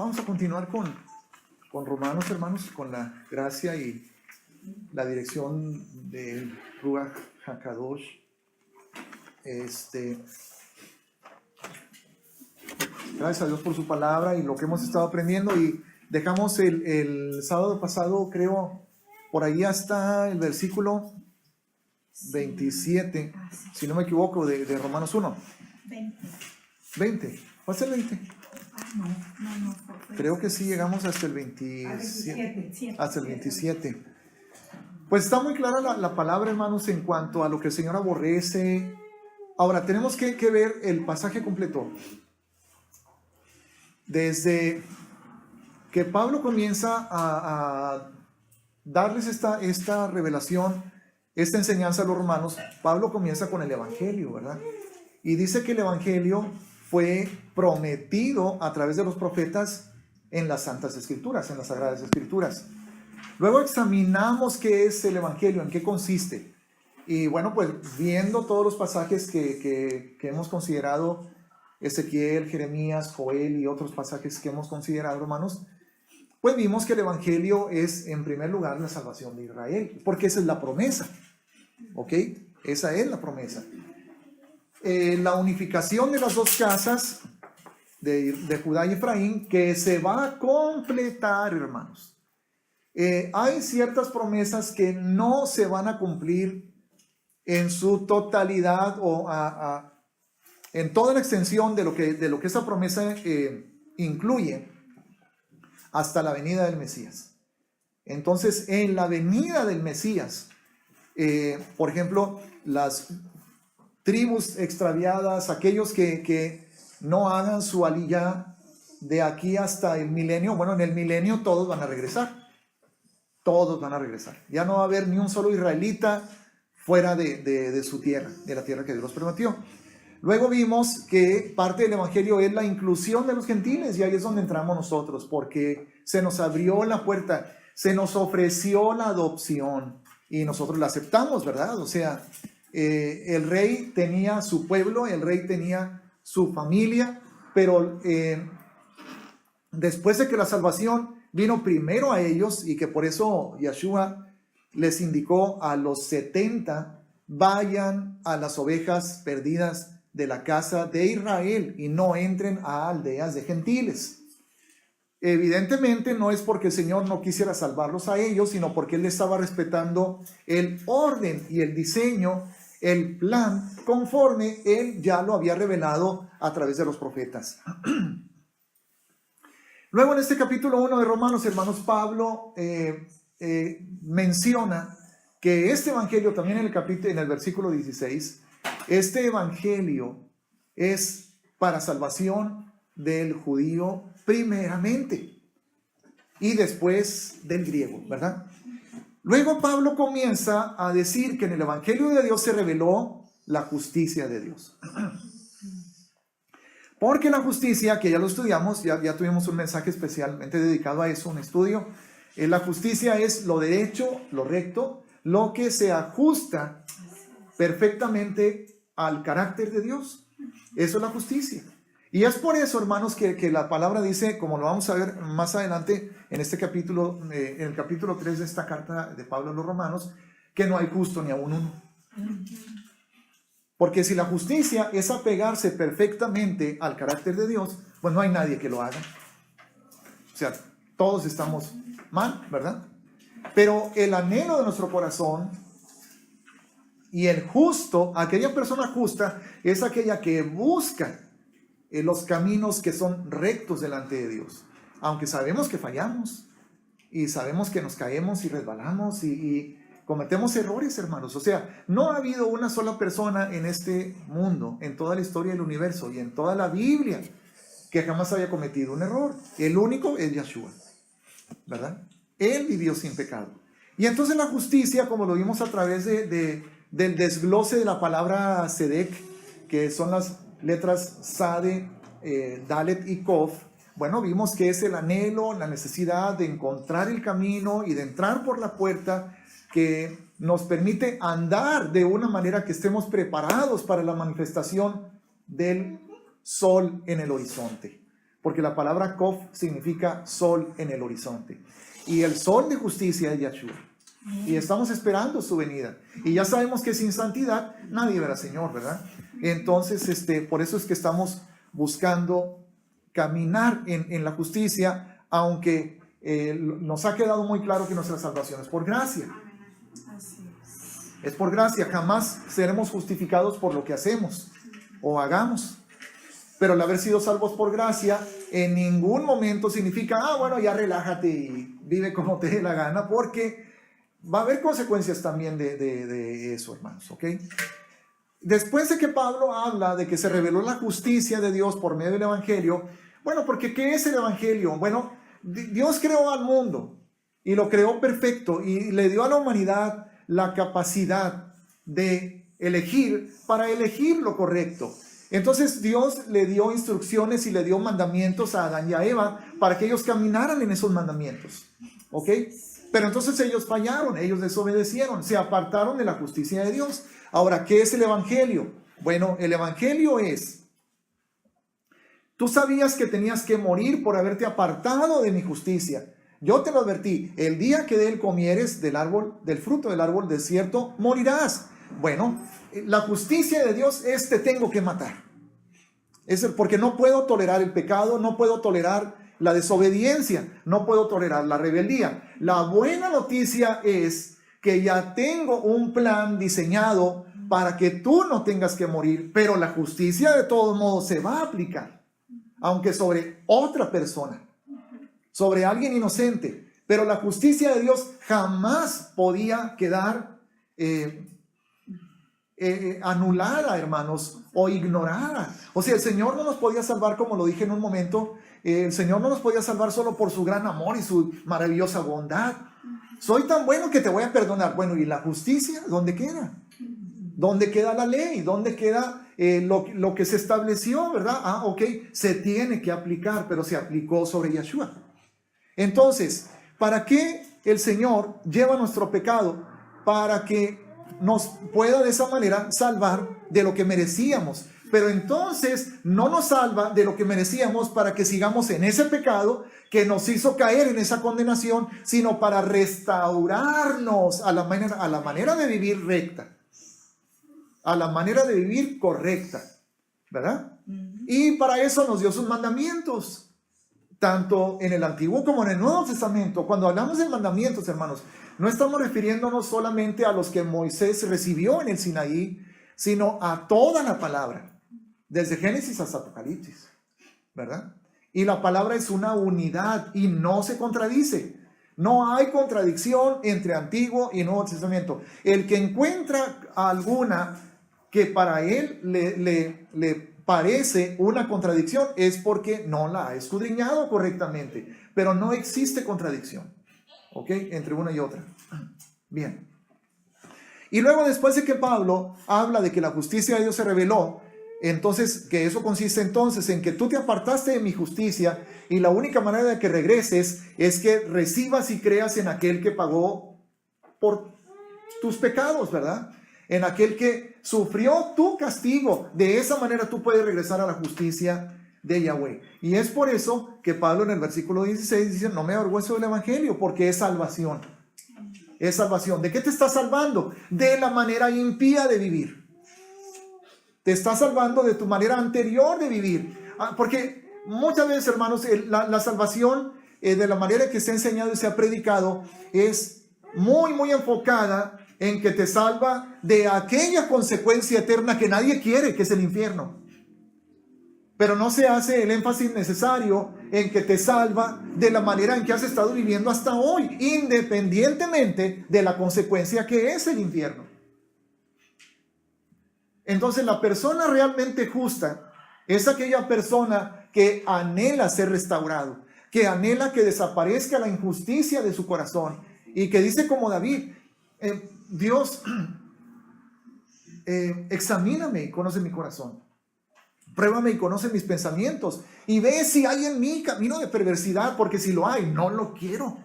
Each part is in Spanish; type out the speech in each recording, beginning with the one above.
Vamos a continuar con Romanos, hermanos, con la gracia y la dirección de Ruach HaKadosh. Gracias a Dios por su palabra y lo que hemos estado aprendiendo. Y dejamos el sábado pasado, creo, por ahí hasta el versículo 27, si no me equivoco, de Romanos 1. 20. ¿Va a ser 20? No. Creo que sí, llegamos hasta el 27. Hasta el 27. Pues está muy clara la palabra, hermanos, en cuanto a lo que el Señor aborrece. Ahora, tenemos que ver el pasaje completo. Desde que Pablo comienza a darles esta revelación, esta enseñanza a los romanos, Pablo comienza con el Evangelio, ¿verdad? Y dice que el Evangelio fue prometido a través de los profetas en las Santas Escrituras, en las Sagradas Escrituras. Luego examinamos qué es el Evangelio, en qué consiste. Y bueno, pues viendo todos los pasajes que hemos considerado, Ezequiel, Jeremías, Joel y otros pasajes que hemos considerado, hermanos, pues vimos que el Evangelio es, en primer lugar, la salvación de Israel, porque esa es la promesa, ¿ok? Esa es la promesa. La unificación de las dos casas de Judá y Efraín, que se va a completar, hermanos. Hay ciertas promesas que no se van a cumplir en su totalidad o en toda la extensión de lo que esa promesa incluye hasta la venida del Mesías. Entonces, en la venida del Mesías, por ejemplo, las tribus extraviadas, aquellos que no hagan su aliyá de aquí hasta el milenio, bueno, en el milenio todos van a regresar. Todos van a regresar. Ya no va a haber ni un solo israelita fuera de su tierra, de la tierra que Dios prometió. Luego vimos que parte del Evangelio es la inclusión de los gentiles, y ahí es donde entramos nosotros, porque se nos abrió la puerta, se nos ofreció la adopción y nosotros la aceptamos, ¿verdad? O sea, el rey tenía su pueblo, el rey tenía su familia, pero después de que la salvación vino primero a ellos, y que por eso Yeshua les indicó a los 70, vayan a las ovejas perdidas de la casa de Israel y no entren a aldeas de gentiles. Evidentemente no es porque el Señor no quisiera salvarlos a ellos, sino porque Él estaba respetando el orden y el diseño, el plan, conforme Él ya lo había revelado a través de los profetas. Luego en este capítulo 1 de Romanos, hermanos, Pablo menciona que este evangelio, también en el versículo 16, este evangelio es para salvación del judío primeramente y después del griego, ¿verdad? Luego Pablo comienza a decir que en el evangelio de Dios se reveló la justicia de Dios. Porque la justicia, que ya lo estudiamos, ya tuvimos un mensaje especialmente dedicado a eso, un estudio. La justicia es lo derecho, lo recto, lo que se ajusta perfectamente al carácter de Dios. Eso es la justicia. Y es por eso, hermanos, que la palabra dice, como lo vamos a ver más adelante en este capítulo, en el capítulo 3 de esta carta de Pablo a los Romanos, que no hay justo ni aún uno. Porque si la justicia es apegarse perfectamente al carácter de Dios, pues no hay nadie que lo haga. O sea, todos estamos mal, ¿verdad? Pero el anhelo de nuestro corazón y el justo, aquella persona justa, es aquella que busca los caminos que son rectos delante de Dios. Aunque sabemos que fallamos y sabemos que nos caemos y resbalamos y cometemos errores, hermanos. O sea, no ha habido una sola persona en este mundo, en toda la historia del universo y en toda la Biblia, que jamás haya cometido un error. El único es Yeshua, ¿verdad? Él vivió sin pecado. Y entonces la justicia, como lo vimos a través del desglose de la palabra Sedek, que son las letras Sade, Dalet y Kof, bueno, vimos que es el anhelo, la necesidad de encontrar el camino y de entrar por la puerta que nos permite andar de una manera que estemos preparados para la manifestación del sol en el horizonte. porque la palabra Kof significa sol en el horizonte. Y el sol de justicia es Yahshua. Y estamos esperando su venida. Y ya sabemos que sin santidad nadie verá al Señor, ¿verdad? Entonces, por eso es que estamos buscando caminar en la justicia, aunque nos ha quedado muy claro que nuestra salvación es por gracia. Así Es por gracia, jamás seremos justificados por lo que hacemos o hagamos. Pero el haber sido salvos por gracia en ningún momento significa, bueno, ya relájate y vive como te dé la gana, porque va a haber consecuencias también de eso, hermanos, ¿ok? Después de que Pablo habla de que se reveló la justicia de Dios por medio del Evangelio, bueno, porque ¿qué es el Evangelio? Bueno, Dios creó al mundo y lo creó perfecto y le dio a la humanidad la capacidad de elegir para elegir lo correcto. Entonces Dios le dio instrucciones y le dio mandamientos a Adán y a Eva para que ellos caminaran en esos mandamientos, ¿ok? Pero entonces ellos fallaron, ellos desobedecieron, se apartaron de la justicia de Dios. Ahora, ¿qué es el Evangelio? Bueno, el Evangelio es: tú sabías que tenías que morir por haberte apartado de mi justicia. Yo te lo advertí, el día que de él comieres del árbol, del fruto del árbol del desierto, morirás. Bueno, la justicia de Dios es: te tengo que matar. Es porque no puedo tolerar el pecado, no puedo tolerar la desobediencia, no puedo tolerar la rebeldía. La buena noticia es que ya tengo un plan diseñado para que tú no tengas que morir, pero la justicia de todos modos se va a aplicar, aunque sobre otra persona, sobre alguien inocente. Pero la justicia de Dios jamás podía quedar anulada, hermanos, o ignorada. O sea, el Señor no nos podía salvar, como lo dije en un momento. El Señor no nos podía salvar solo por su gran amor y su maravillosa bondad. Soy tan bueno que te voy a perdonar. Bueno, ¿y la justicia? ¿Dónde queda? ¿Dónde queda la ley? ¿Dónde queda lo que se estableció, verdad? Ok, se tiene que aplicar, pero se aplicó sobre Yahshua. Entonces, ¿para qué el Señor lleva nuestro pecado? Para que nos pueda de esa manera salvar de lo que merecíamos. Pero entonces no nos salva de lo que merecíamos para que sigamos en ese pecado que nos hizo caer en esa condenación, sino para restaurarnos a la manera de vivir recta, a la manera de vivir correcta, ¿verdad? Y para eso nos dio sus mandamientos, tanto en el Antiguo como en el Nuevo Testamento. Cuando hablamos de mandamientos, hermanos, no estamos refiriéndonos solamente a los que Moisés recibió en el Sinaí, sino a toda la palabra, desde Génesis hasta Apocalipsis, ¿verdad? Y la palabra es una unidad y no se contradice. No hay contradicción entre Antiguo y Nuevo Testamento. El que encuentra alguna que para él le parece una contradicción es porque no la ha escudriñado correctamente. Pero no existe contradicción, ¿ok? Entre una y otra. Bien. Y luego, después de que Pablo habla de que la justicia de Dios se reveló, entonces, que eso consiste entonces en que tú te apartaste de mi justicia y la única manera de que regreses es que recibas y creas en aquel que pagó por tus pecados, ¿verdad? En aquel que sufrió tu castigo. De esa manera tú puedes regresar a la justicia de Yahweh. Y es por eso que Pablo en el versículo 16 dice: no me avergüenzo del evangelio, porque es salvación. Es salvación. ¿De qué te está salvando? De la manera impía de vivir. Te está salvando de tu manera anterior de vivir. Porque muchas veces, hermanos, la salvación de la manera que se ha enseñado y se ha predicado es muy, muy enfocada en que te salva de aquella consecuencia eterna que nadie quiere, que es el infierno. Pero no se hace el énfasis necesario en que te salva de la manera en que has estado viviendo hasta hoy, independientemente de la consecuencia que es el infierno. Entonces, la persona realmente justa es aquella persona que anhela ser restaurado, que anhela que desaparezca la injusticia de su corazón y que dice como David: Dios, examíname y conoce mi corazón. Pruébame y conoce mis pensamientos y ve si hay en mí camino de perversidad, porque si lo hay, no lo quiero,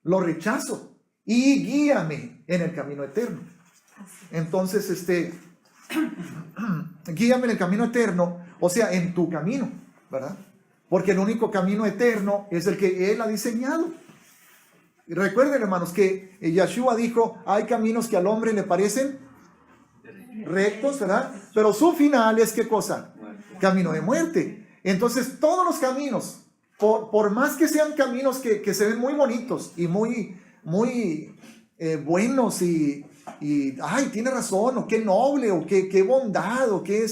lo rechazo, y guíame en el camino eterno. Entonces, guíame en el camino eterno, o sea, en tu camino, ¿verdad? porque el único camino eterno es el que Él ha diseñado. Recuerden, hermanos, que Yeshua dijo, hay caminos que al hombre le parecen rectos, ¿verdad? Pero su final es, ¿qué cosa? Camino de muerte. Entonces, todos los caminos, por más que sean caminos que se ven muy bonitos y muy buenos y ay, tiene razón, o qué noble, o qué bondad, o qué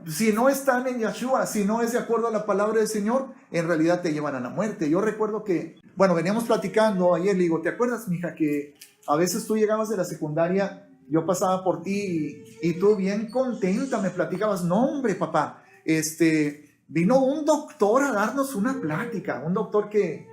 si no están en Yeshua, si no es de acuerdo a la palabra del Señor, en realidad te llevan a la muerte. Yo recuerdo que, bueno, veníamos platicando ayer, le digo, ¿te acuerdas, mija, que a veces tú llegabas de la secundaria, yo pasaba por ti y tú bien contenta me platicabas, no hombre, papá, vino un doctor a darnos una plática, un doctor que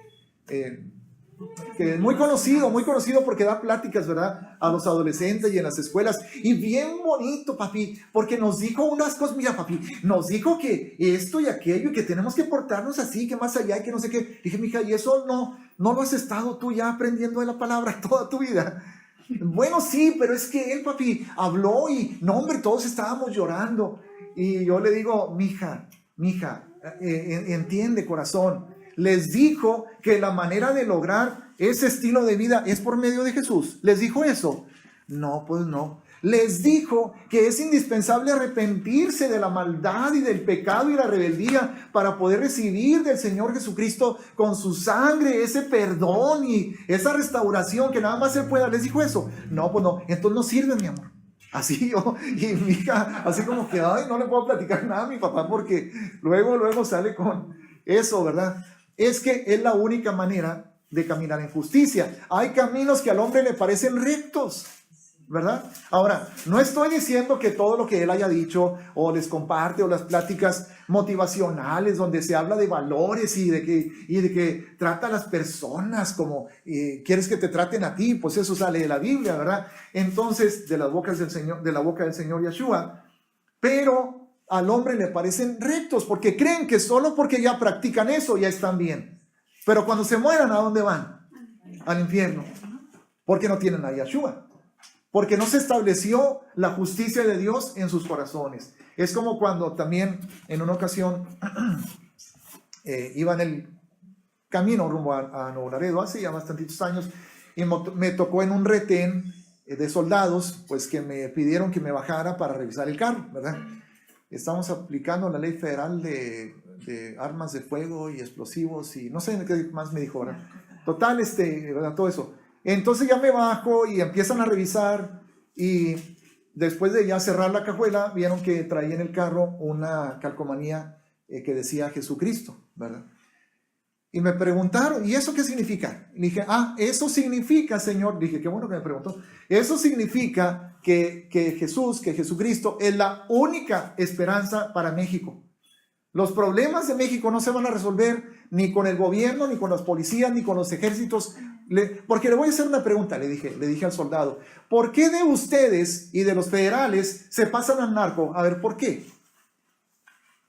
es muy conocido porque da pláticas, ¿verdad? A los adolescentes y en las escuelas. Y bien bonito, papi, porque nos dijo unas cosas, mira, papi, nos dijo que esto y aquello, y que tenemos que portarnos así, que más allá, y que no sé qué. Dije, mija, ¿y eso no lo has estado tú ya aprendiendo de la palabra toda tu vida? Bueno, sí, pero es que él, papi, habló y, no, hombre, todos estábamos llorando. Y yo le digo, mija, entiende, corazón. Les dijo que la manera de lograr ese estilo de vida es por medio de Jesús. ¿Les dijo eso? No, pues no. Les dijo que es indispensable arrepentirse de la maldad y del pecado y la rebeldía para poder recibir del Señor Jesucristo con su sangre ese perdón y esa restauración que nada más Él pueda. ¿Les dijo eso? No, pues no. Entonces no sirve, mi amor. Así yo, y mi hija, así como que, ay, no le puedo platicar nada a mi papá porque luego sale con eso, ¿verdad? Es que es la única manera de caminar en justicia. Hay caminos que al hombre le parecen rectos, ¿verdad? Ahora, no estoy diciendo que todo lo que él haya dicho o les comparte o las pláticas motivacionales donde se habla de valores y de que trata a las personas como quieres que te traten a ti, pues eso sale de la Biblia, ¿verdad? Entonces, de la boca del Señor Yeshua, pero al hombre le parecen rectos porque creen que solo porque ya practican eso ya están bien. Pero cuando se mueran, ¿a dónde van? Al infierno. Porque no tienen a Yeshua. Porque no se estableció la justicia de Dios en sus corazones. Es como cuando también en una ocasión iba en el camino rumbo a Nuevo Laredo hace ya bastantitos años y me tocó en un retén de soldados, pues que me pidieron que me bajara para revisar el carro, ¿verdad? Estamos aplicando la ley federal de armas de fuego y explosivos y no sé qué más me dijo, ¿verdad? Total, ¿verdad? Todo eso. Entonces ya me bajo y empiezan a revisar y después de ya cerrar la cajuela, vieron que traía en el carro una calcomanía que decía Jesucristo, ¿verdad? Y me preguntaron, ¿y eso qué significa? Y dije, eso significa, Señor, dije, qué bueno que me preguntó, eso significa que Jesucristo es la única esperanza para México. Los problemas de México no se van a resolver ni con el gobierno, ni con las policías, ni con los ejércitos. Porque le voy a hacer una pregunta, le dije al soldado, ¿por qué de ustedes y de los federales se pasan al narco? A ver, ¿por qué?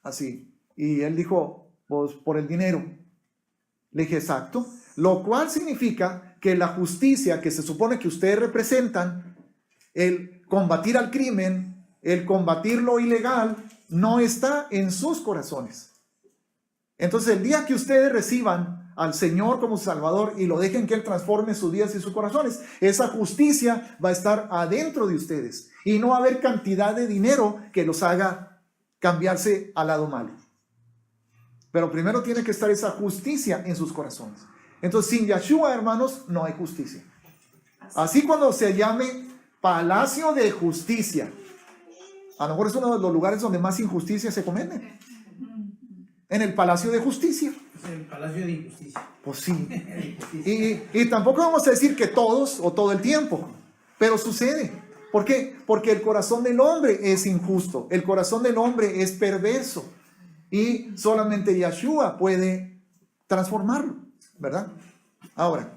Así. Y él dijo, pues por el dinero. Le dije, exacto. Lo cual significa que la justicia que se supone que ustedes representan, el combatir al crimen, el combatir lo ilegal, no está en sus corazones. Entonces el día que ustedes reciban al Señor como Salvador y lo dejen que Él transforme sus vidas y sus corazones, esa justicia va a estar adentro de ustedes y no va a haber cantidad de dinero que los haga cambiarse al lado malo. Pero primero tiene que estar esa justicia en sus corazones. Entonces sin Yeshua, hermanos, no hay justicia. Así cuando se llame Palacio de Justicia, a lo mejor es uno de los lugares donde más injusticia se comete. En el Palacio de Justicia. El Palacio de Injusticia. Pues sí. Y tampoco vamos a decir que todos o todo el tiempo, pero sucede. ¿Por qué? Porque el corazón del hombre es injusto, el corazón del hombre es perverso y solamente Yeshua puede transformarlo, ¿verdad? Ahora,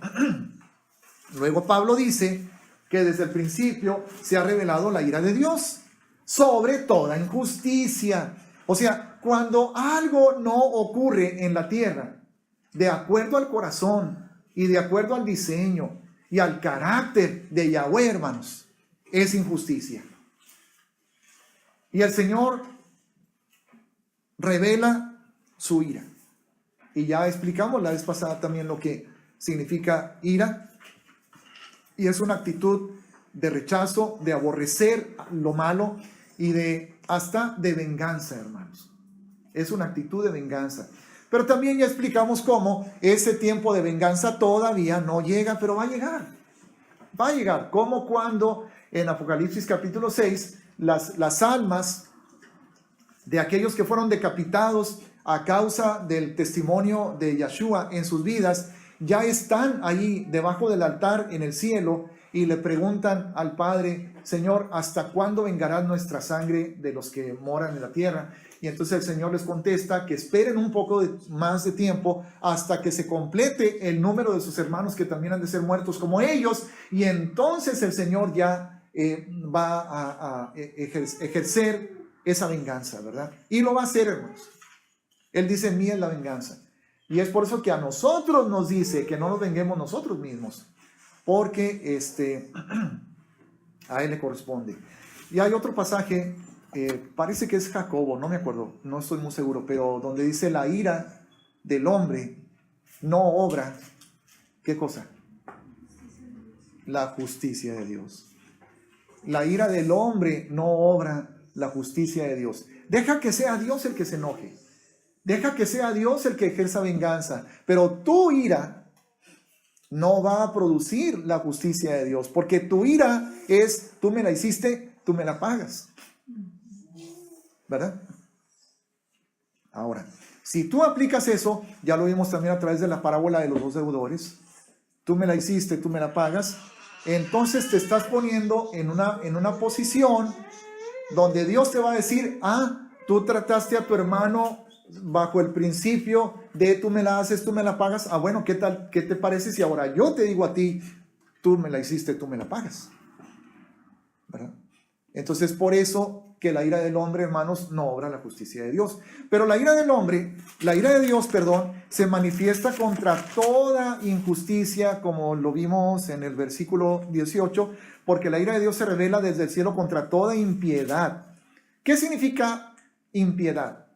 luego Pablo dice que desde el principio se ha revelado la ira de Dios sobre toda injusticia. O sea, cuando algo no ocurre en la tierra de acuerdo al corazón y de acuerdo al diseño y al carácter de Yahweh, hermanos, es injusticia. Y el Señor revela su ira. Y ya explicamos la vez pasada también lo que significa ira. Y es una actitud de rechazo, de aborrecer lo malo y hasta de venganza, hermanos. Es una actitud de venganza. Pero también ya explicamos cómo ese tiempo de venganza todavía no llega, pero va a llegar. Va a llegar. Como cuando en Apocalipsis capítulo 6, las almas de aquellos que fueron decapitados a causa del testimonio de Yeshua en sus vidas, ya están ahí debajo del altar en el cielo y le preguntan al Padre: Señor, ¿hasta cuándo vengará nuestra sangre de los que moran en la tierra? Y entonces el Señor les contesta que esperen un poco más de tiempo hasta que se complete el número de sus hermanos que también han de ser muertos como ellos, y entonces el Señor ya va a ejercer esa venganza, ¿verdad? Y lo va a hacer, hermanos. Él dice: mía es la venganza. Y es por eso que a nosotros nos dice que no nos venguemos nosotros mismos, porque a Él le corresponde. Y hay otro pasaje, parece que es Jacobo, no me acuerdo, no estoy muy seguro, pero donde dice: la ira del hombre no obra, ¿qué cosa? La justicia de Dios. La ira del hombre no obra la justicia de Dios. Deja que sea Dios el que se enoje. Deja que sea Dios el que ejerza venganza. Pero tu ira no va a producir la justicia de Dios. Porque tu ira es: tú me la hiciste, tú me la pagas. ¿Verdad? Ahora, si tú aplicas eso, ya lo vimos también a través de la parábola de los dos deudores. Tú me la hiciste, tú me la pagas. Entonces te estás poniendo en una posición donde Dios te va a decir: tú trataste a tu hermano bajo el principio de tú me la haces, tú me la pagas. Bueno, ¿qué tal? ¿Qué te parece si ahora yo te digo a ti: tú me la hiciste, tú me la pagas? ¿Verdad? Entonces, por eso que la ira del hombre, hermanos, no obra la justicia de Dios. Pero la ira de Dios, se manifiesta contra toda injusticia, como lo vimos en el versículo 18, porque la ira de Dios se revela desde el cielo contra toda impiedad. ¿Qué significa impiedad?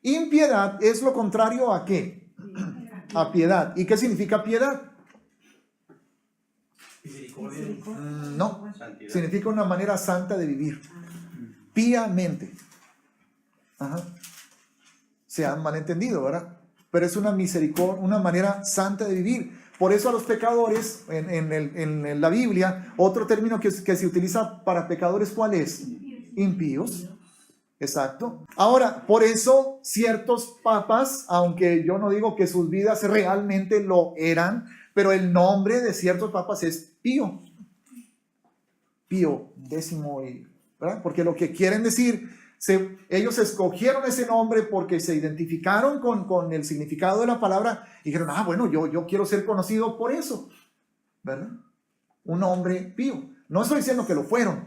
Impiedad es lo contrario ¿a qué? A piedad. ¿Y qué significa piedad? Misericordia. No, significa una manera santa de vivir. Piamente. Se han malentendido, ¿verdad? Pero es una misericordia, una manera santa de vivir. Por eso a los pecadores, en la Biblia, otro término que se utiliza para pecadores, ¿cuál es? Impíos. Exacto. Ahora, por eso ciertos papas, aunque yo no digo que sus vidas realmente lo eran, pero el nombre de ciertos papas es Pío. Pío Décimo, ¿verdad? Porque lo que quieren decir, ellos escogieron ese nombre porque se identificaron con el significado de la palabra y dijeron: bueno, yo quiero ser conocido por eso, ¿verdad? Un hombre pío. No estoy diciendo que lo fueron,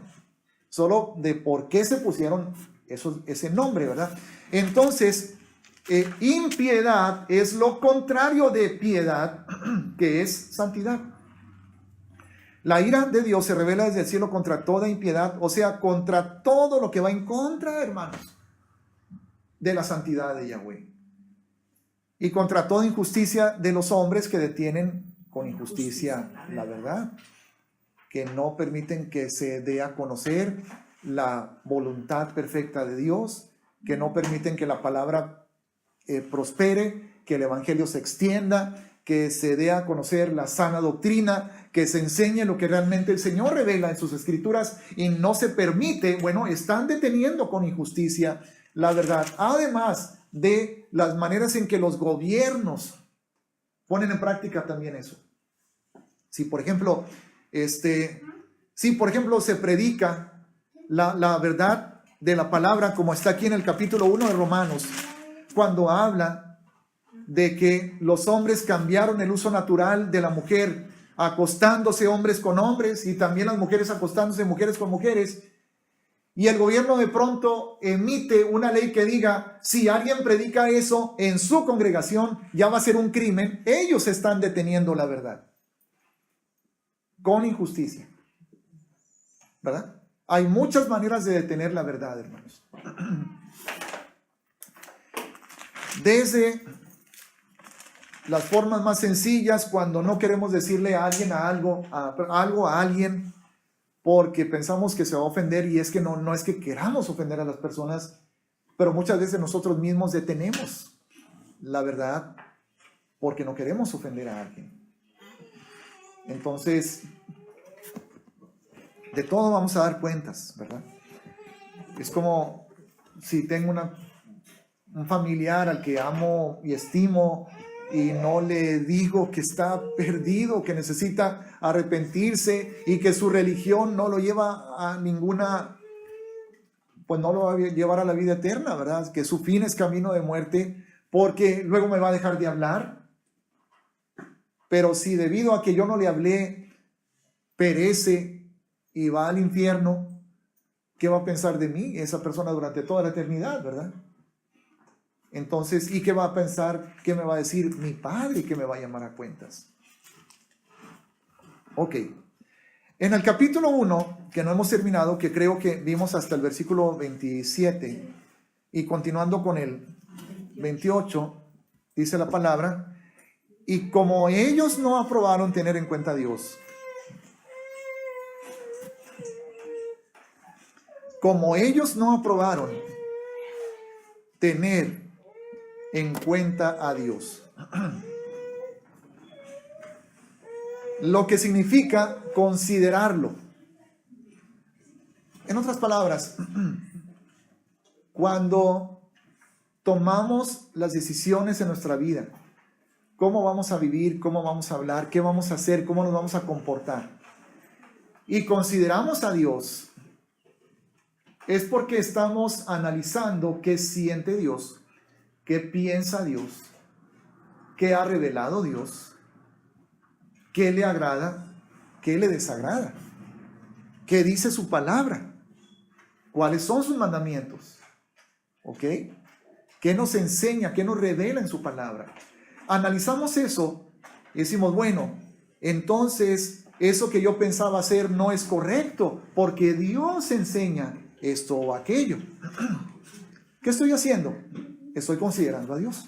solo de por qué se pusieron ese nombre, ¿verdad? Entonces, impiedad es lo contrario de piedad, que es santidad. La ira de Dios se revela desde el cielo contra toda impiedad, o sea, contra todo lo que va en contra, hermanos, de la santidad de Yahweh. Y contra toda injusticia de los hombres que detienen con injusticia la verdad, que no permiten que se dé a conocer la voluntad perfecta de Dios, que no permiten que la palabra prospere, que el evangelio se extienda, que se dé a conocer la sana doctrina, que se enseñe lo que realmente el Señor revela en sus escrituras, y no se permite, están deteniendo con injusticia la verdad. Además de las maneras en que los gobiernos ponen en práctica también eso. Si por ejemplo, se predica la verdad de la palabra, como está aquí en el capítulo 1 de Romanos, cuando habla de que los hombres cambiaron el uso natural de la mujer, acostándose hombres con hombres, y también las mujeres acostándose mujeres con mujeres, y el gobierno de pronto emite una ley que diga: si alguien predica eso en su congregación, ya va a ser un crimen. Ellos están deteniendo la verdad con injusticia, ¿verdad? Hay muchas maneras de detener la verdad, hermanos. desde las formas más sencillas, cuando no queremos decirle a alguien algo a alguien, porque pensamos que se va a ofender, y es que no es que queramos ofender a las personas, pero muchas veces nosotros mismos detenemos la verdad porque no queremos ofender a alguien. Entonces, de todo vamos a dar cuentas, ¿verdad? Es como si tengo un familiar al que amo y estimo y no le digo que está perdido, que necesita arrepentirse y que su religión no lo lleva a ninguna, pues no lo va a llevar a la vida eterna, ¿verdad? Que su fin es camino de muerte, porque luego me va a dejar de hablar. Pero si debido a que yo no le hablé, perece y va al infierno, ¿qué va a pensar de mí esa persona durante toda la eternidad, verdad? Entonces, ¿y qué va a pensar? ¿Qué me va a decir mi padre que me va a llamar a cuentas? Ok. En el capítulo 1, que no hemos terminado, que creo que vimos hasta el versículo 27, y continuando con el 28, dice la palabra: y como ellos no aprobaron tener en cuenta a Dios, como ellos no aprobaron tener en cuenta a Dios, lo que significa considerarlo. En otras palabras, cuando tomamos las decisiones en nuestra vida, cómo vamos a vivir, cómo vamos a hablar, qué vamos a hacer, cómo nos vamos a comportar, y consideramos a Dios, es porque estamos analizando qué siente Dios, qué piensa Dios, qué ha revelado Dios, qué le agrada, qué le desagrada, qué dice su palabra, cuáles son sus mandamientos, ¿ok? ¿Qué nos enseña, qué nos revela en su palabra? Analizamos eso y decimos, bueno, entonces eso que yo pensaba hacer no es correcto, porque Dios enseña esto o aquello. ¿Qué estoy haciendo? Estoy considerando a Dios.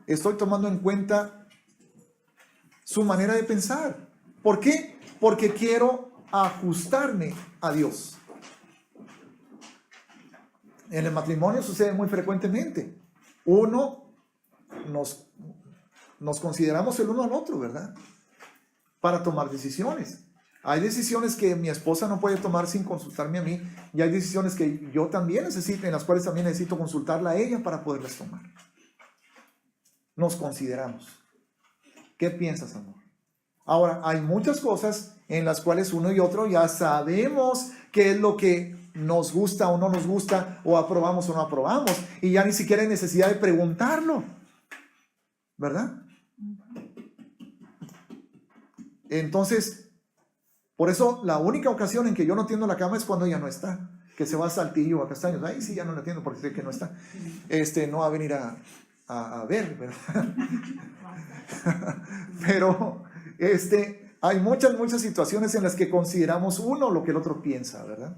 Estoy tomando en cuenta su manera de pensar. ¿Por qué? Porque quiero ajustarme a Dios. En el matrimonio sucede muy frecuentemente. Nos consideramos el uno al otro, ¿verdad? Para tomar decisiones. Hay decisiones que mi esposa no puede tomar sin consultarme a mí, y hay decisiones que yo también necesito, en las cuales también necesito consultarla a ella para poderlas tomar. Nos consideramos. ¿Qué piensas, amor? Ahora, hay muchas cosas en las cuales uno y otro ya sabemos qué es lo que nos gusta o no nos gusta, o aprobamos o no aprobamos, y ya ni siquiera hay necesidad de preguntarlo, ¿verdad? Entonces, por eso la única ocasión en que yo no tiendo la cama es cuando ella no está, que se va a Saltillo o a Castaños. Ahí sí ya no la atiendo porque sé que no está. No va a venir a ver, ¿verdad? Pero hay muchas situaciones en las que consideramos uno lo que el otro piensa, ¿verdad?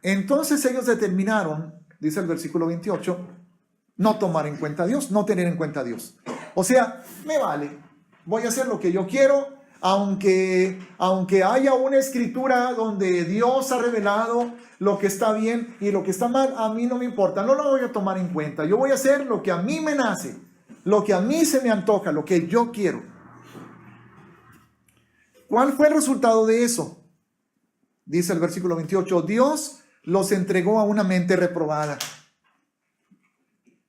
Entonces ellos determinaron, dice el versículo 28, no tomar en cuenta a Dios, no tener en cuenta a Dios. O sea, me vale, voy a hacer lo que yo quiero, aunque haya una escritura donde Dios ha revelado lo que está bien y lo que está mal, a mí no me importa, no lo voy a tomar en cuenta. Yo voy a hacer lo que a mí me nace, lo que a mí se me antoja, lo que yo quiero. ¿Cuál fue el resultado de eso? Dice el versículo 28, Dios los entregó a una mente reprobada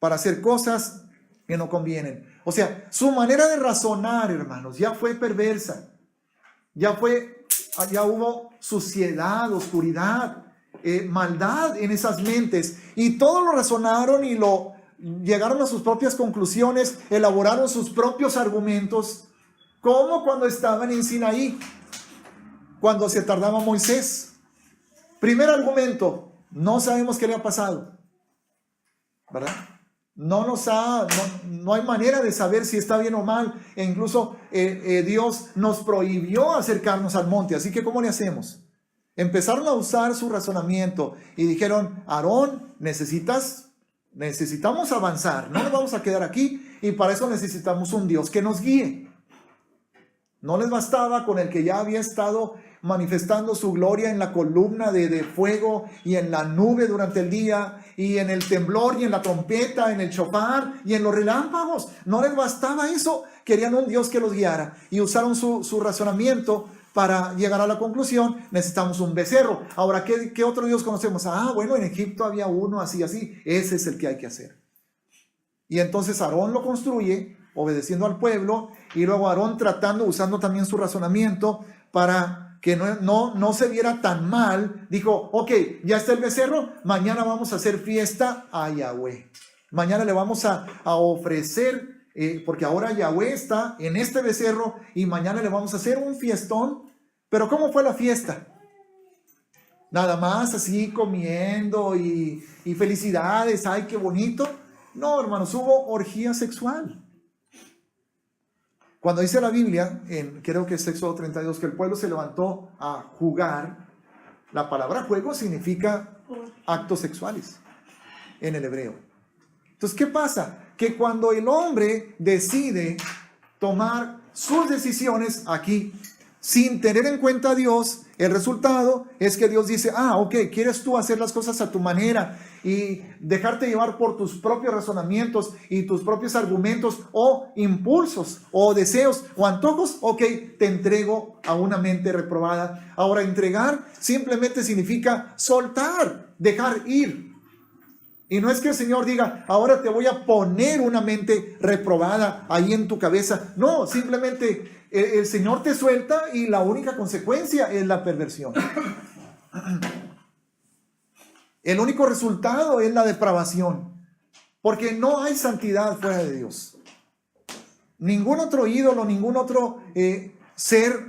para hacer cosas que no convienen. O sea, su manera de razonar, hermanos, ya fue perversa. Ya hubo suciedad, oscuridad, maldad en esas mentes. Y todo lo razonaron y llegaron a sus propias conclusiones, elaboraron sus propios argumentos, como cuando estaban en Sinaí, cuando se tardaba Moisés. Primer argumento, no sabemos qué le ha pasado, ¿verdad? No hay manera de saber si está bien o mal, e incluso Dios nos prohibió acercarnos al monte, así que ¿cómo le hacemos? Empezaron a usar su razonamiento y dijeron, Aarón, necesitas Necesitamos avanzar, no nos vamos a quedar aquí, y para eso necesitamos un Dios que nos guíe. No les bastaba con el que ya había estado manifestando su gloria en la columna de fuego y en la nube durante el día, y en el temblor y en la trompeta, en el shofar y en los relámpagos. No les bastaba eso, querían un Dios que los guiara, y usaron su razonamiento para llegar a la conclusión: necesitamos un becerro. Ahora, ¿qué otro Dios conocemos? Bueno, en Egipto había uno así, ese es el que hay que hacer. Y entonces Aarón lo construye, obedeciendo al pueblo, y luego Aarón usando también su razonamiento para que no se viera tan mal, dijo: ok, ya está el becerro, mañana vamos a hacer fiesta a Yahweh. Mañana le vamos a ofrecer, porque ahora Yahweh está en este becerro, y mañana le vamos a hacer un fiestón. Pero ¿cómo fue la fiesta? Nada más así comiendo y felicidades, ¡ay, qué bonito! No, hermanos, hubo orgía sexual. Cuando dice la Biblia, creo que es Éxodo 32, que el pueblo se levantó a jugar, la palabra juego significa actos sexuales en el hebreo. Entonces, ¿qué pasa? Que cuando el hombre decide tomar sus decisiones aquí, sin tener en cuenta a Dios, el resultado es que Dios dice: ok, quieres tú hacer las cosas a tu manera y dejarte llevar por tus propios razonamientos y tus propios argumentos o impulsos o deseos o antojos. Ok, te entrego a una mente reprobada. Ahora, entregar simplemente significa soltar, dejar ir. Y no es que el Señor diga: ahora te voy a poner una mente reprobada ahí en tu cabeza. No, simplemente el Señor te suelta, y la única consecuencia es la perversión. El único resultado es la depravación, porque no hay santidad fuera de Dios. Ningún otro ídolo, ningún otro ser,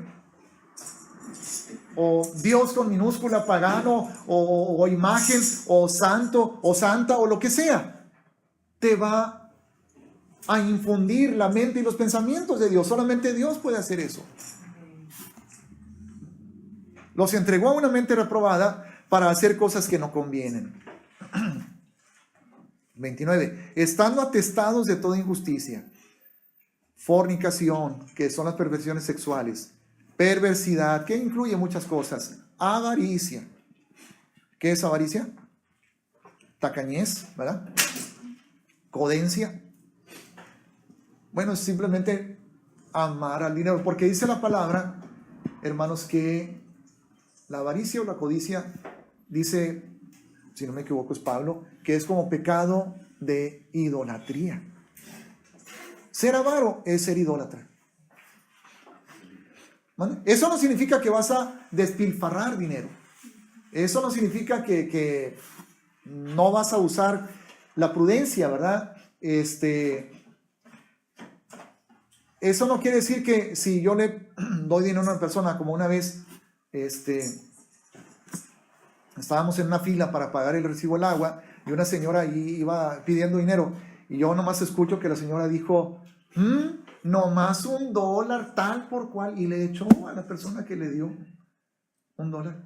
o Dios con minúscula, pagano, o imagen, o santo, o santa, o lo que sea, te va a infundir la mente y los pensamientos de Dios. Solamente Dios puede hacer eso. Los entregó a una mente reprobada para hacer cosas que no convienen. 29. Estando atestados de toda injusticia, fornicación, que son las perversiones sexuales, perversidad, que incluye muchas cosas, avaricia. ¿Qué es avaricia? Tacañez, ¿verdad? Codencia. Bueno, es simplemente amar al dinero, porque dice la palabra, hermanos, que la avaricia o la codicia, dice, si no me equivoco es Pablo, que es como pecado de idolatría. Ser avaro es ser idólatra. ¿Vale? Eso no significa que vas a despilfarrar dinero. Eso no significa que no vas a usar la prudencia, ¿verdad? Eso no quiere decir que si yo le doy dinero a una persona, como una vez, estábamos en una fila para pagar el recibo del agua, y una señora ahí iba pidiendo dinero, y yo nomás escucho que la señora dijo: nomás $1 tal por cual, y le echó a la persona que le dio $1.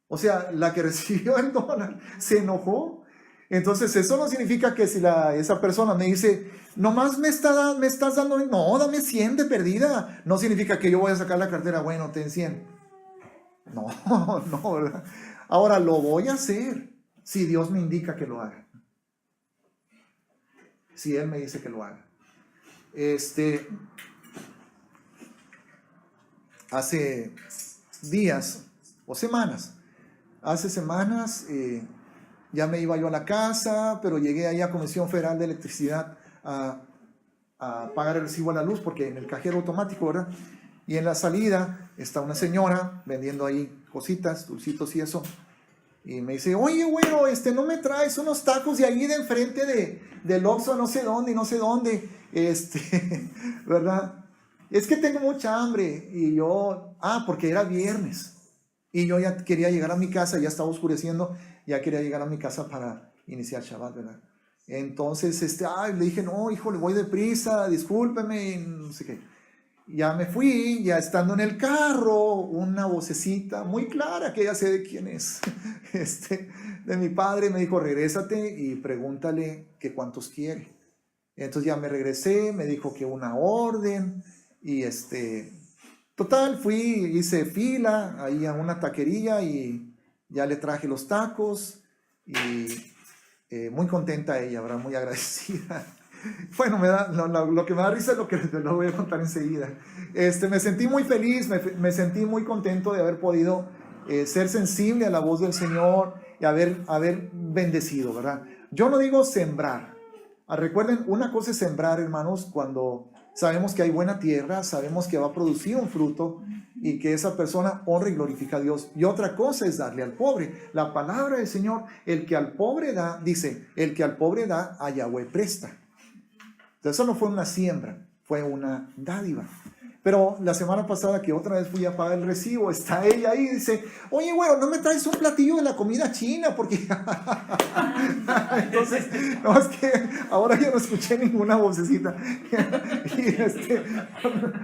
O sea, la que recibió el dólar se enojó. Entonces, eso no significa que si esa persona me dice: nomás me estás dando, no, dame 100 de perdida, no significa que yo voy a sacar la cartera: bueno, ten 100. No, no, ¿verdad? Ahora, lo voy a hacer si Dios me indica que lo haga. Si Él me dice que lo haga. Hace días o semanas, ya me iba yo a la casa, pero llegué ahí a Comisión Federal de Electricidad a pagar el recibo a la luz, porque en el cajero automático, ¿verdad? Y en la salida está una señora vendiendo ahí cositas, dulcitos y eso. Y me dice: oye, güero, no me traes unos tacos de ahí de enfrente del Oxxo, no sé dónde, ¿verdad? Es que tengo mucha hambre. Y yo, porque era viernes. Y yo ya quería llegar a mi casa, ya estaba oscureciendo, ya quería llegar a mi casa para iniciar Shabbat, ¿verdad? Entonces, le dije: no, hijo, le voy deprisa, discúlpeme, no sé qué. Ya me fui, ya estando en el carro, una vocecita muy clara, que ya sé de quién es, de mi padre, me dijo, regrésate y pregúntale que cuántos quiere. Entonces ya me regresé, me dijo que una orden y total, fui, hice fila ahí a una taquería y ya le traje los tacos y muy contenta ella, ¿verdad? Muy agradecida. Bueno, lo que me da risa es lo que lo voy a contar enseguida. Me sentí muy feliz, me sentí muy contento de haber podido ser sensible a la voz del Señor y haber bendecido, ¿verdad? Yo no digo sembrar. Recuerden, una cosa es sembrar, hermanos, cuando sabemos que hay buena tierra, sabemos que va a producir un fruto y que esa persona honra y glorifica a Dios. Y otra cosa es darle al pobre. La palabra del Señor, el que al pobre da, dice, el que al pobre da, a Yahweh presta. Entonces eso no fue una siembra, fue una dádiva. Pero la semana pasada que otra vez fui a pagar el recibo, está ella ahí y dice, oye, güero, ¿no me traes un platillo de la comida china? Porque entonces, no, es que ahora ya no escuché ninguna vocecita. Y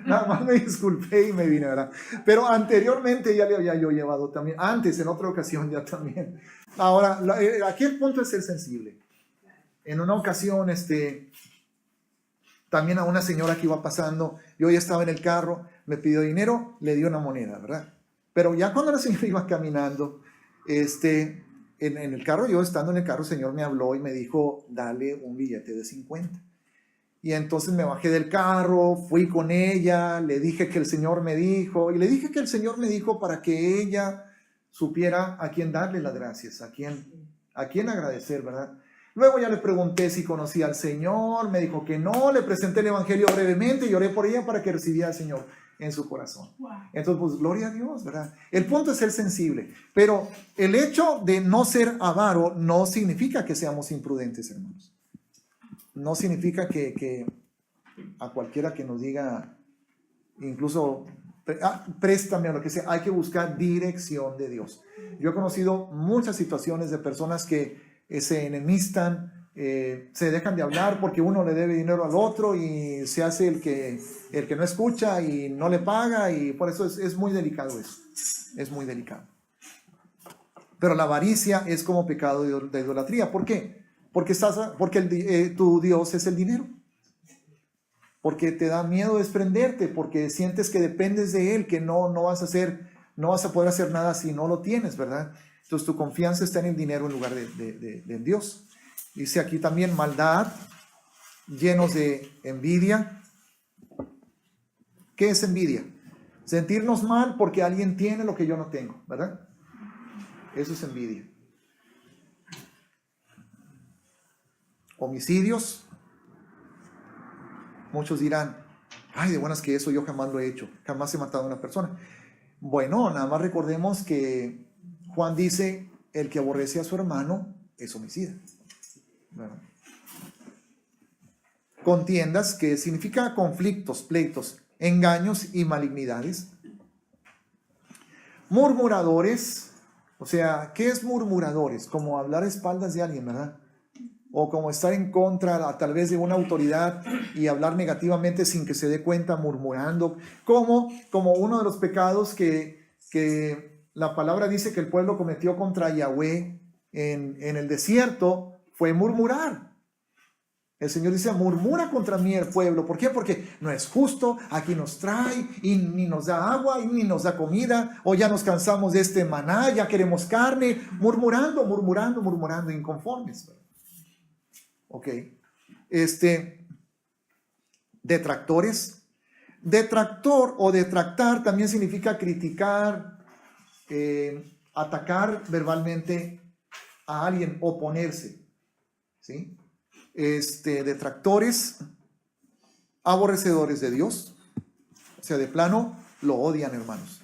nada más me disculpé y me vine, ¿verdad? Pero anteriormente ya le había yo llevado también, antes, en otra ocasión ya también. Ahora, aquí el punto es ser sensible. En una ocasión, también a una señora que iba pasando, yo ya estaba en el carro, me pidió dinero, le di una moneda, ¿verdad? Pero ya cuando la señora iba caminando, en el carro, yo estando en el carro, el Señor me habló y me dijo, dale un billete de 50. Y entonces me bajé del carro, fui con ella, le dije que el Señor me dijo, y le dije que el Señor me dijo para que ella supiera a quién darle las gracias, a quién agradecer, ¿verdad? Luego ya le pregunté si conocía al Señor, me dijo que no, le presenté el Evangelio brevemente y oré por ella para que recibiera al Señor en su corazón. Entonces, pues, gloria a Dios, ¿verdad? El punto es ser sensible, pero el hecho de no ser avaro no significa que seamos imprudentes, hermanos. No significa que a cualquiera que nos diga, incluso, préstame o lo que sea, hay que buscar dirección de Dios. Yo he conocido muchas situaciones de personas que se enemistan, se dejan de hablar porque uno le debe dinero al otro y se hace el que no escucha y no le paga, y por eso es muy delicado eso, es muy delicado. Pero la avaricia es como pecado de idolatría. ¿Por qué? Porque tu Dios es el dinero, porque te da miedo desprenderte, porque sientes que dependes de Él, que no vas a poder hacer nada si no lo tienes, ¿verdad? Entonces tu confianza está en el dinero en lugar de Dios. Dice aquí también maldad, llenos de envidia. ¿Qué es envidia? Sentirnos mal porque alguien tiene lo que yo no tengo, ¿verdad? Eso es envidia. Homicidios. Muchos dirán, ay, de buenas que eso yo jamás lo he hecho, jamás he matado a una persona. Bueno, nada más recordemos que Juan dice, el que aborrece a su hermano es homicida. Bueno. Contiendas, que significa conflictos, pleitos, engaños y malignidades. Murmuradores, o sea, ¿qué es murmuradores? Como hablar a espaldas de alguien, ¿verdad? O como estar en contra tal vez de una autoridad y hablar negativamente sin que se dé cuenta, murmurando, como uno de los pecados que la palabra dice que el pueblo cometió contra Yahweh en el desierto, fue murmurar. El Señor dice, murmura contra mí el pueblo. ¿Por qué? Porque no es justo, aquí nos trae y ni nos da agua y ni nos da comida, o ya nos cansamos de este maná, ya queremos carne, murmurando, inconformes. Ok. Detractores. Detractor o detractar también significa criticar, atacar verbalmente a alguien, oponerse, ¿sí? Detractores, aborrecedores de Dios, o sea, de plano lo odian, hermanos.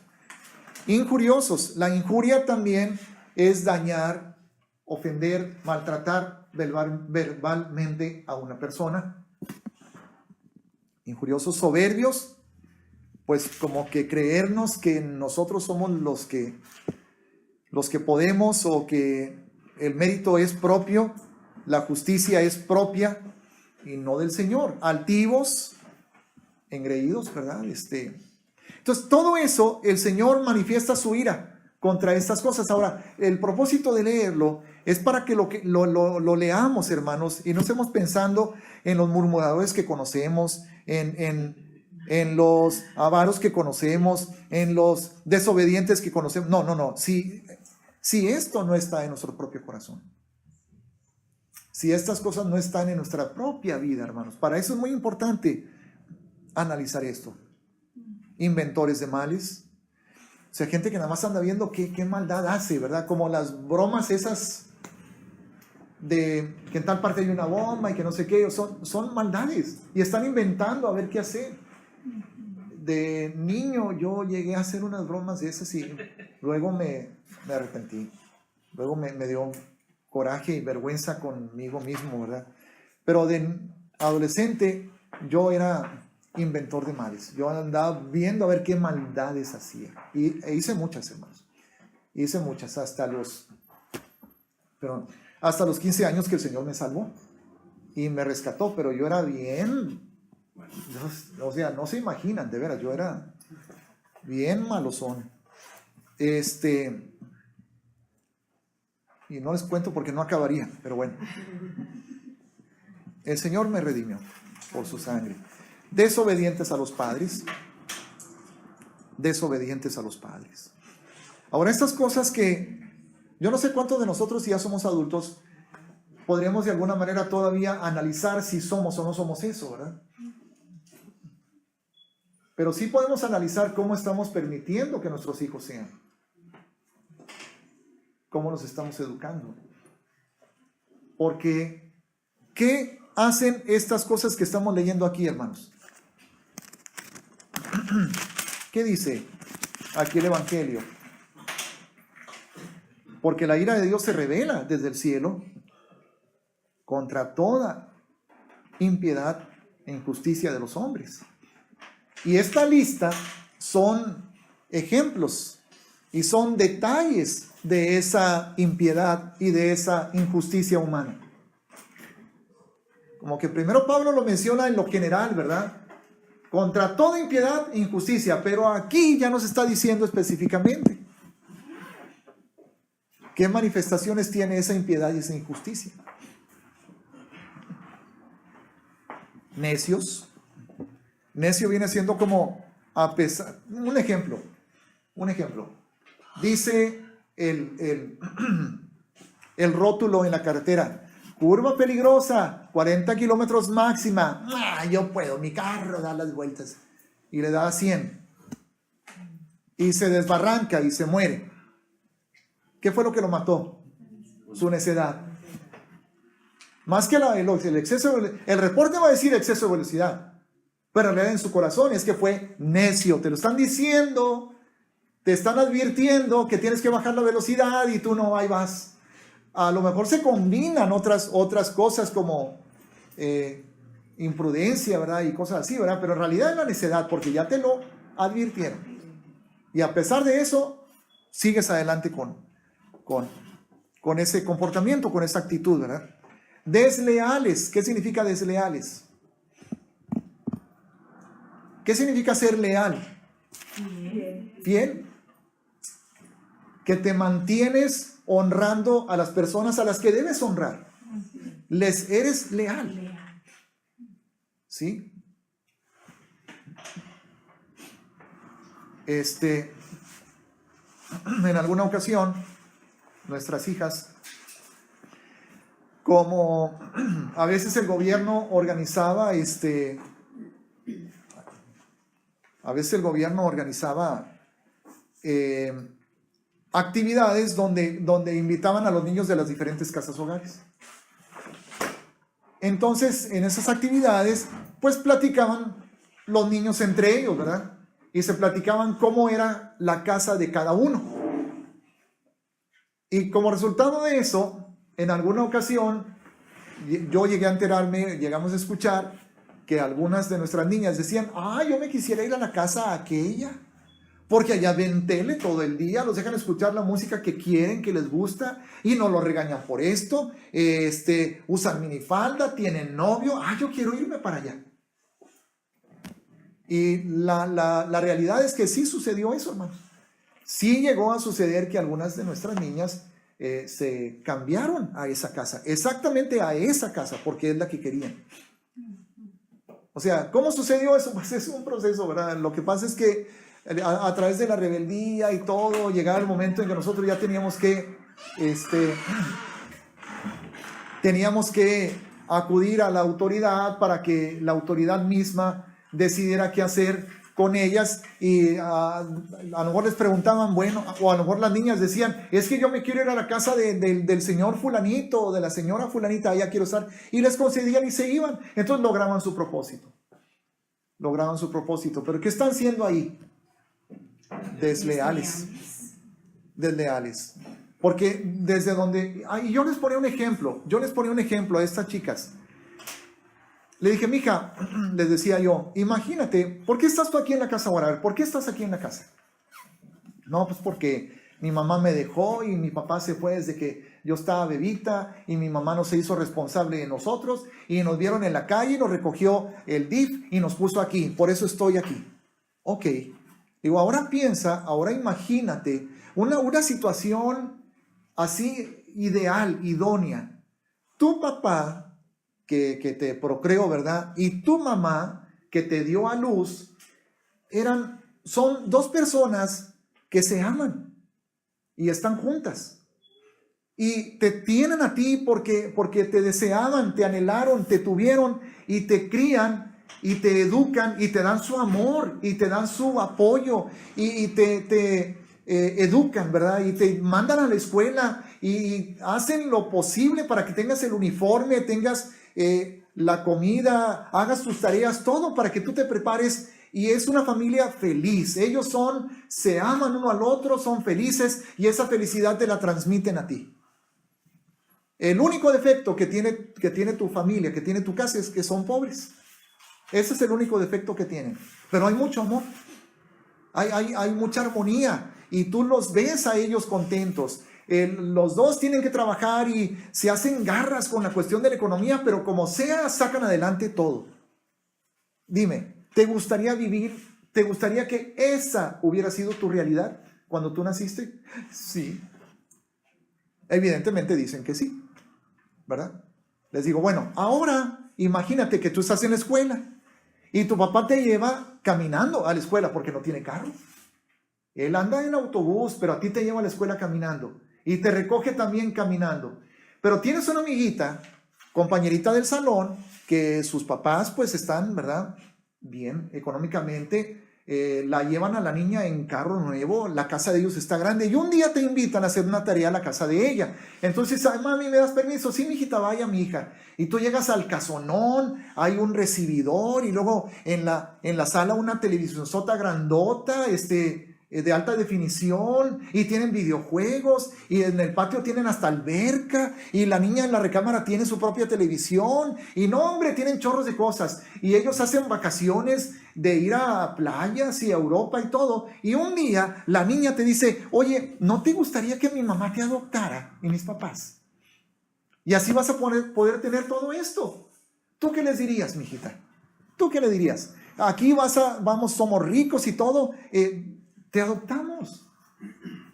Injuriosos, la injuria también es dañar, ofender, maltratar verbalmente a una persona. Injuriosos, soberbios, pues como que creernos que nosotros somos los que podemos, o que el mérito es propio, la justicia es propia y no del Señor. Altivos, engreídos, ¿verdad? Entonces, todo eso, el Señor manifiesta su ira contra estas cosas. Ahora, el propósito de leerlo Es para que lo leamos, hermanos, y no estemos pensando en los murmuradores que conocemos, en los avaros que conocemos, en los desobedientes que conocemos. No, no, no. Si esto no está en nuestro propio corazón, si estas cosas no están en nuestra propia vida, hermanos, para eso es muy importante analizar esto. Inventores de males. O sea, gente que nada más anda viendo qué maldad hace, ¿verdad? Como las bromas esas de que en tal parte hay una bomba y que no sé qué, son maldades. Y están inventando a ver qué hacer. De niño yo llegué a hacer unas bromas de esas y luego me arrepentí. Luego me dio coraje y vergüenza conmigo mismo, ¿verdad? Pero de adolescente yo era inventor de males. Yo andaba viendo a ver qué maldades hacía. E hice muchas, hermanos. Hice muchas hasta los 15 años que el Señor me salvó y me rescató, pero yo era bien, o sea, no se imaginan, de veras, yo era bien malozón. Y no les cuento porque no acabaría, pero bueno. El Señor me redimió por su sangre. Desobedientes a los padres. Desobedientes a los padres. Ahora, estas cosas que yo no sé cuántos de nosotros, si ya somos adultos, podríamos de alguna manera todavía analizar si somos o no somos eso, ¿verdad? Pero sí podemos analizar cómo estamos permitiendo que nuestros hijos sean. Cómo nos estamos educando. Porque, ¿qué hacen estas cosas que estamos leyendo aquí, hermanos? ¿Qué dice aquí el Evangelio? Porque la ira de Dios se revela desde el cielo contra toda impiedad e injusticia de los hombres. Y esta lista son ejemplos y son detalles de esa impiedad y de esa injusticia humana. Como que primero Pablo lo menciona en lo general, ¿verdad? Contra toda impiedad e injusticia, pero aquí ya nos está diciendo específicamente qué manifestaciones tiene esa impiedad y esa injusticia. Necios. Necio viene siendo como a pesar. Un ejemplo. Dice el rótulo en la carretera: curva peligrosa, 40 kilómetros máxima. Yo puedo, mi carro da las vueltas. Y le da a 100. Y se desbarranca y se muere. ¿Qué fue lo que lo mató? Su necedad. Más que el exceso, el reporte va a decir exceso de velocidad, pero en realidad en su corazón es que fue necio. Te lo están diciendo, te están advirtiendo que tienes que bajar la velocidad y tú no, ahí vas. A lo mejor se combinan otras cosas como imprudencia, ¿verdad? Y cosas así, ¿verdad? Pero en realidad es la necedad, porque ya te lo advirtieron. Y a pesar de eso, sigues adelante con ese comportamiento, con esa actitud, ¿verdad? Desleales. ¿Qué significa desleales? ¿Qué significa ser leal? Fiel. Que te mantienes honrando a las personas a las que debes honrar. Les eres leal. ¿Sí? En alguna ocasión, nuestras hijas, como a veces el gobierno organizaba, actividades donde invitaban a los niños de las diferentes casas hogares. Entonces, en esas actividades, pues platicaban los niños entre ellos, ¿verdad? Y se platicaban cómo era la casa de cada uno. Y como resultado de eso, en alguna ocasión, yo llegué a enterarme, llegamos a escuchar que algunas de nuestras niñas decían: yo me quisiera ir a la casa aquella, porque allá ven tele todo el día, los dejan escuchar la música que quieren, que les gusta, y no los regañan por esto, usan minifalda, tienen novio, yo quiero irme para allá. Y la realidad es que sí sucedió eso, hermano. Sí llegó a suceder que algunas de nuestras niñas se cambiaron a esa casa, exactamente a esa casa, porque es la que querían. O sea, ¿cómo sucedió eso? Pues es un proceso, ¿verdad? Lo que pasa es que a través de la rebeldía y todo, llegaba el momento en que nosotros ya teníamos que acudir a la autoridad para que la autoridad misma decidiera qué hacer con ellas, y a lo mejor les preguntaban, bueno, o a lo mejor las niñas decían, es que yo me quiero ir a la casa del señor fulanito o de la señora fulanita, allá quiero estar, y les concedían y se iban. Entonces lograban su propósito, pero ¿qué están siendo ahí? Desleales, porque desde donde, y yo les ponía un ejemplo a estas chicas. Le dije, mija, les decía yo, imagínate, ¿por qué estás tú aquí en la casa ahora? ¿Por qué estás aquí en la casa? No, pues porque mi mamá me dejó y mi papá se fue desde que yo estaba bebita y mi mamá no se hizo responsable de nosotros y nos vieron en la calle, nos recogió el DIF y nos puso aquí, por eso estoy aquí. Ok, digo, ahora imagínate una situación así ideal, idónea. Tu papá que te procreó, ¿verdad? Y tu mamá que te dio a luz, son dos personas que se aman y están juntas. Y te tienen a ti porque te deseaban, te anhelaron, te tuvieron y te crían y te educan y te dan su amor y te dan su apoyo y te educan, ¿verdad? Y te mandan a la escuela y hacen lo posible para que tengas el uniforme, tengas la comida, hagas tus tareas, todo para que tú te prepares, y es una familia feliz. Ellos se aman uno al otro, son felices y esa felicidad te la transmiten a ti. El único defecto que tiene tu familia, que tiene tu casa, es que son pobres. Ese es el único defecto que tienen, pero hay mucho amor, hay mucha armonía y tú los ves a ellos contentos. Los dos tienen que trabajar y se hacen garras con la cuestión de la economía, pero como sea, sacan adelante todo. Dime, ¿te gustaría que esa hubiera sido tu realidad cuando tú naciste? Sí. Evidentemente dicen que sí, ¿verdad? Les digo, bueno, ahora imagínate que tú estás en la escuela y tu papá te lleva caminando a la escuela porque no tiene carro. Él anda en autobús, pero a ti te lleva a la escuela caminando. Y te recoge también caminando. Pero tienes una amiguita, compañerita del salón, que sus papás pues están, ¿verdad?, bien económicamente. La llevan a la niña en carro nuevo, la casa de ellos está grande y un día te invitan a hacer una tarea a la casa de ella. Entonces, ay, mami, ¿me das permiso? Sí, mijita, vaya, mija. Y tú llegas al casonón, hay un recibidor y luego en la sala una televisionsota grandota, de alta definición, y tienen videojuegos, y en el patio tienen hasta alberca, y la niña en la recámara tiene su propia televisión, y no, hombre, tienen chorros de cosas, y ellos hacen vacaciones de ir a playas y a Europa y todo, y un día la niña te dice, oye, ¿no te gustaría que mi mamá te adoptara y mis papás? Y así vas a poder tener todo esto. ¿Tú qué les dirías, mijita? ¿Tú qué le dirías? Aquí vamos, somos ricos y todo, te adoptamos.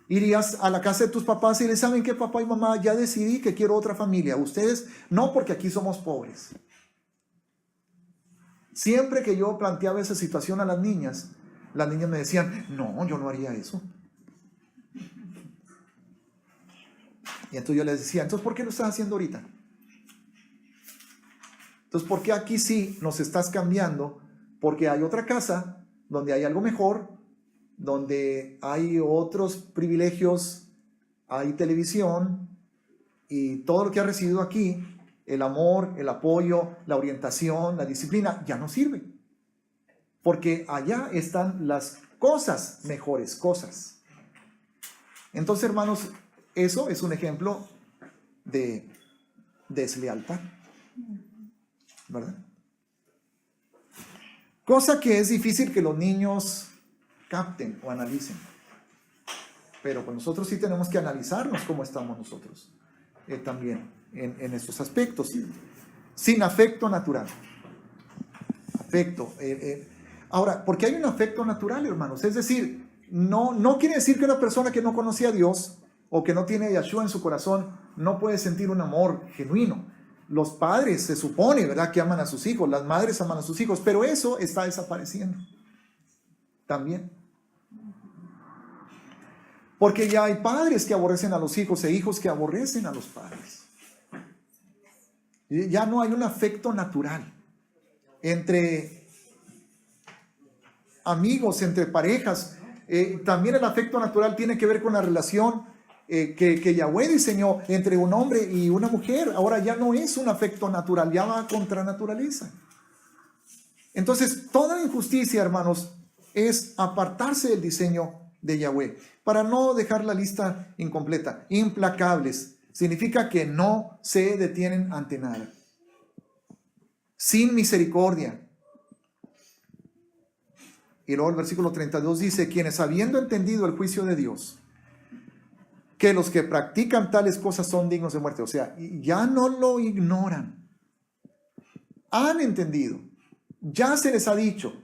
Irías a la casa de tus papás y les, ¿saben qué, papá y mamá? Ya decidí que quiero otra familia. Ustedes no, porque aquí somos pobres. Siempre que yo planteaba esa situación a las niñas me decían, no, yo no haría eso. Y entonces yo les decía, entonces, ¿por qué lo estás haciendo ahorita? Entonces, ¿por qué aquí sí nos estás cambiando? Porque hay otra casa donde hay algo mejor, donde hay otros privilegios, hay televisión y todo lo que has recibido aquí, el amor, el apoyo, la orientación, la disciplina, ya no sirve. Porque allá están las cosas, mejores cosas. Entonces, hermanos, eso es un ejemplo de deslealtad, ¿verdad? Cosa que es difícil que los niños capten o analicen. Pero pues nosotros sí tenemos que analizarnos cómo estamos nosotros también en estos aspectos. Sin afecto natural. Afecto. Ahora, porque hay un afecto natural, hermanos. Es decir, no quiere decir que una persona que no conocía a Dios o que no tiene a Yahshua en su corazón no puede sentir un amor genuino. Los padres se supone, ¿verdad?, que aman a sus hijos, las madres aman a sus hijos, pero eso está desapareciendo también. Porque ya hay padres que aborrecen a los hijos e hijos que aborrecen a los padres. Ya no hay un afecto natural entre amigos, entre parejas. También el afecto natural tiene que ver con la relación que Yahweh diseñó entre un hombre y una mujer. Ahora ya no es un afecto natural, ya va contra naturaleza. Entonces, toda injusticia, hermanos, es apartarse del diseño de Yahweh. Para no dejar la lista incompleta, implacables significa que no se detienen ante nada. Sin misericordia. Y luego el versículo 32 dice, quienes habiendo entendido el juicio de Dios, que los que practican tales cosas son dignos de muerte. O sea, ya no lo ignoran. Han entendido. Ya se les ha dicho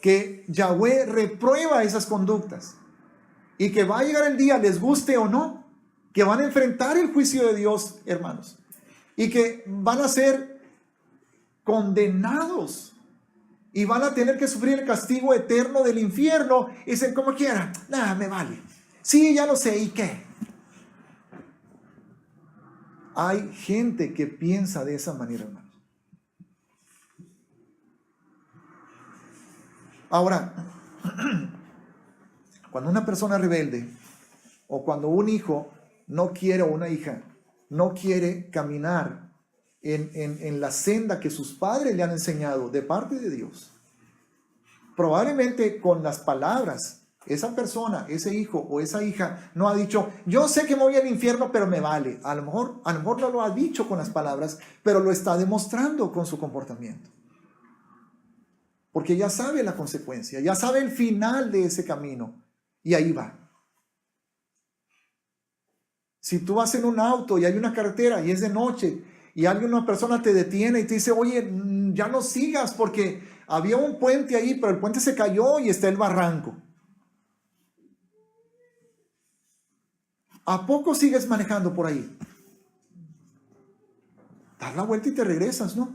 que Yahweh reprueba esas conductas. Y que va a llegar el día, les guste o no, que van a enfrentar el juicio de Dios, hermanos. Y que van a ser condenados. Y van a tener que sufrir el castigo eterno del infierno. Y dicen, como quiera, nada, me vale. Sí, ya lo sé, ¿y qué? Hay gente que piensa de esa manera, hermanos. Ahora, cuando una persona rebelde o cuando un hijo no quiere o una hija no quiere caminar en la senda que sus padres le han enseñado de parte de Dios, probablemente con las palabras, esa persona, ese hijo o esa hija no ha dicho, yo sé que me voy al infierno, pero me vale. A lo mejor no lo ha dicho con las palabras, pero lo está demostrando con su comportamiento. Porque ya sabe la consecuencia, ya sabe el final de ese camino. Y ahí va. Si tú vas en un auto y hay una carretera y es de noche y una persona te detiene y te dice, oye, ya no sigas porque había un puente ahí, pero el puente se cayó y está el barranco. ¿A poco sigues manejando por ahí? Das la vuelta y te regresas, ¿no?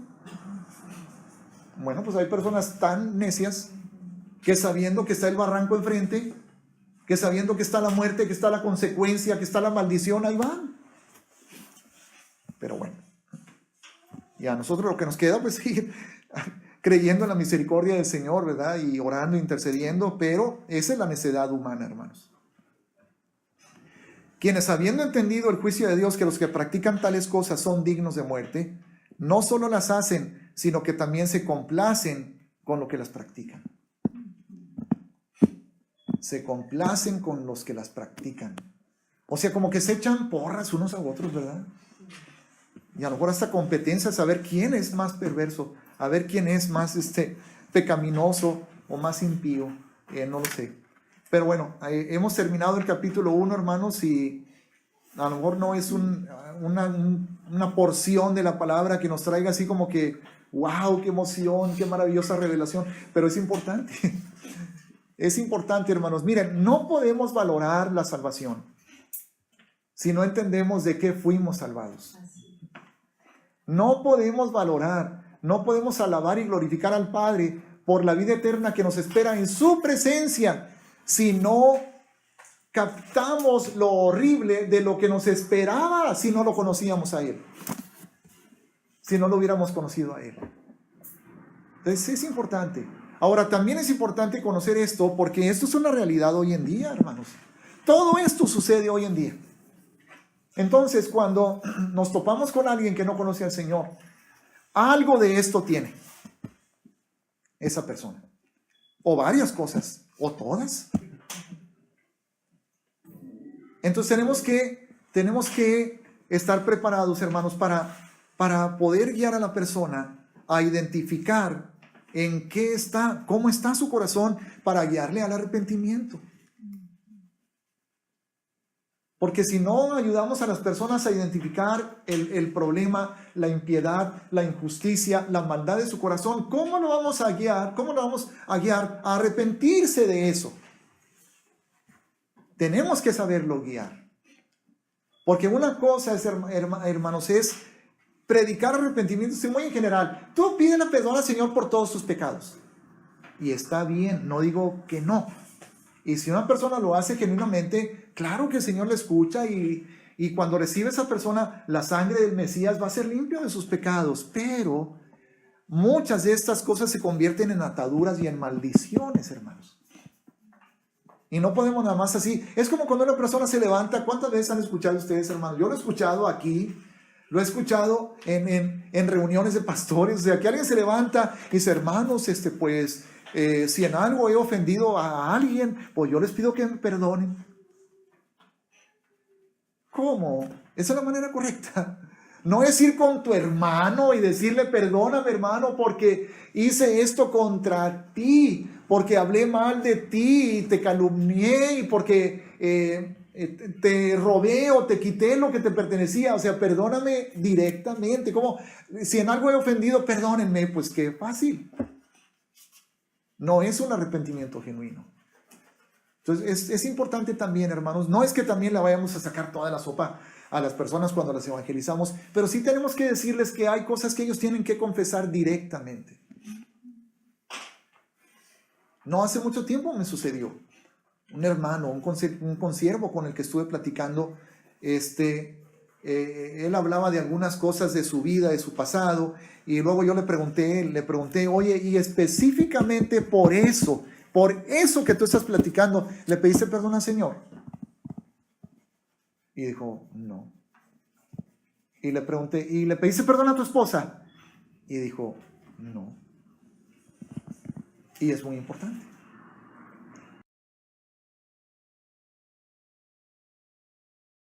Bueno, pues hay personas tan necias que sabiendo que está el barranco enfrente, que sabiendo que está la muerte, que está la consecuencia, que está la maldición, ahí van. Pero bueno, y a nosotros lo que nos queda, pues seguir creyendo en la misericordia del Señor, ¿verdad? Y orando, intercediendo, pero esa es la necedad humana, hermanos. Quienes habiendo entendido el juicio de Dios, que los que practican tales cosas son dignos de muerte, no solo las hacen, sino que también se complacen con lo que las practican. Se complacen con los que las practican. O sea, como que se echan porras unos a otros, ¿verdad? Y a lo mejor hasta competencia, saber quién es más perverso, a ver quién es más pecaminoso o más impío, no lo sé. Pero bueno, hemos terminado el capítulo 1, hermanos, y a lo mejor no es una porción de la palabra que nos traiga así como que, wow, qué emoción, qué maravillosa revelación, pero es importante. Es importante, hermanos. Miren, no podemos valorar la salvación si no entendemos de qué fuimos salvados. No podemos valorar, no podemos alabar y glorificar al Padre por la vida eterna que nos espera en su presencia si no captamos lo horrible de lo que nos esperaba si no lo conocíamos a Él, si no lo hubiéramos conocido a Él. Entonces es importante. Ahora también es importante conocer esto porque esto es una realidad hoy en día, hermanos. Todo esto sucede hoy en día. Entonces cuando nos topamos con alguien que no conoce al Señor, algo de esto tiene esa persona, o varias cosas, o todas. Entonces tenemos que estar preparados, hermanos, para poder guiar a la persona a identificar en qué está, cómo está su corazón, para guiarle al arrepentimiento. Porque si no ayudamos a las personas a identificar el problema, la impiedad, la injusticia, la maldad de su corazón, ¿cómo lo vamos a guiar? ¿Cómo lo vamos a guiar a arrepentirse de eso? Tenemos que saberlo guiar. Porque una cosa es, hermanos, es predicar arrepentimiento, estoy muy en general. Tú pídele perdón al Señor por todos tus pecados. Y está bien, no digo que no. Y si una persona lo hace genuinamente, claro que el Señor le escucha y cuando recibe esa persona la sangre del Mesías va a ser limpio de sus pecados. Pero muchas de estas cosas se convierten en ataduras y en maldiciones, hermanos. Y no podemos nada más así. Es como cuando una persona se levanta. ¿Cuántas veces han escuchado ustedes, hermanos? Yo lo he escuchado aquí. Lo he escuchado en reuniones de pastores. O sea, que alguien se levanta y dice, hermanos, pues, si en algo he ofendido a alguien, pues yo les pido que me perdonen. ¿Cómo? Esa es la manera correcta. No es ir con tu hermano y decirle, perdóname, hermano, porque hice esto contra ti, porque hablé mal de ti y te calumnié y porque te robé o te quité lo que te pertenecía. O sea, perdóname directamente. Como si en algo he ofendido, perdónenme. Pues qué fácil. No es un arrepentimiento genuino. Entonces es importante también, hermanos, no es que también le vayamos a sacar toda la sopa a las personas cuando las evangelizamos, pero sí tenemos que decirles que hay cosas que ellos tienen que confesar directamente. No hace mucho tiempo me sucedió. Un hermano, un consiervo con el que estuve platicando, él hablaba de algunas cosas de su vida, de su pasado, y luego yo le pregunté, oye, y específicamente por eso que tú estás platicando, ¿le pediste perdón al Señor? Y dijo, no. Y le pregunté, ¿y le pediste perdón a tu esposa? Y dijo, no. Y es muy importante.